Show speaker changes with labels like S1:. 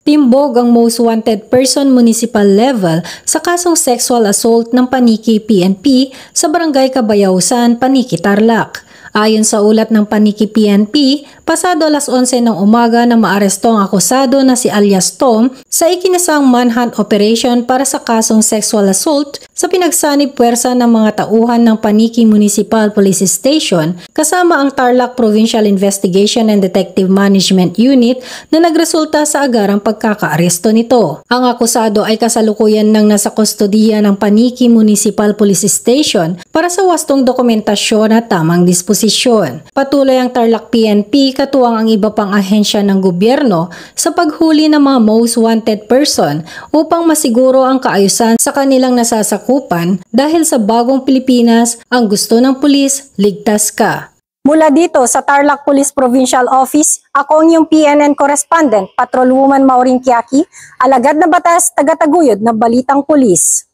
S1: Timbog ang most wanted person municipal level sa kasong sexual assault ng Paniki PNP sa Barangay Cabayausan, Paniki, Tarlac. Ayon sa ulat ng Paniki PNP, pasado alas 11 ng umaga na maaresto ang akusado na si alias Tom sa ikinasang manhunt operation para sa kasong sexual assault sa pinagsanib puwersa ng mga tauhan ng Paniki Municipal Police Station kasama ang Tarlac Provincial Investigation and Detective Management Unit na nagresulta sa agarang pagkakaaresto nito. Ang akusado ay kasalukuyan nang nasa kustodiya ng Paniki Municipal Police Station para sa wastong dokumentasyon at tamang disposisyon. Patuloy ang Tarlac PNP katuwang ang iba pang ahensya ng gobyerno sa paghuli ng mga most wanted person upang masiguro ang kaayusan sa kanilang nasasakupan dahil sa bagong Pilipinas ang gusto ng pulis, ligtas ka.
S2: Mula dito sa Tarlac Police Provincial Office, ako ang iyong PNN correspondent, Patrolwoman Maureen Kiaki, alagad na batas, taga-taguyod na balitang pulis.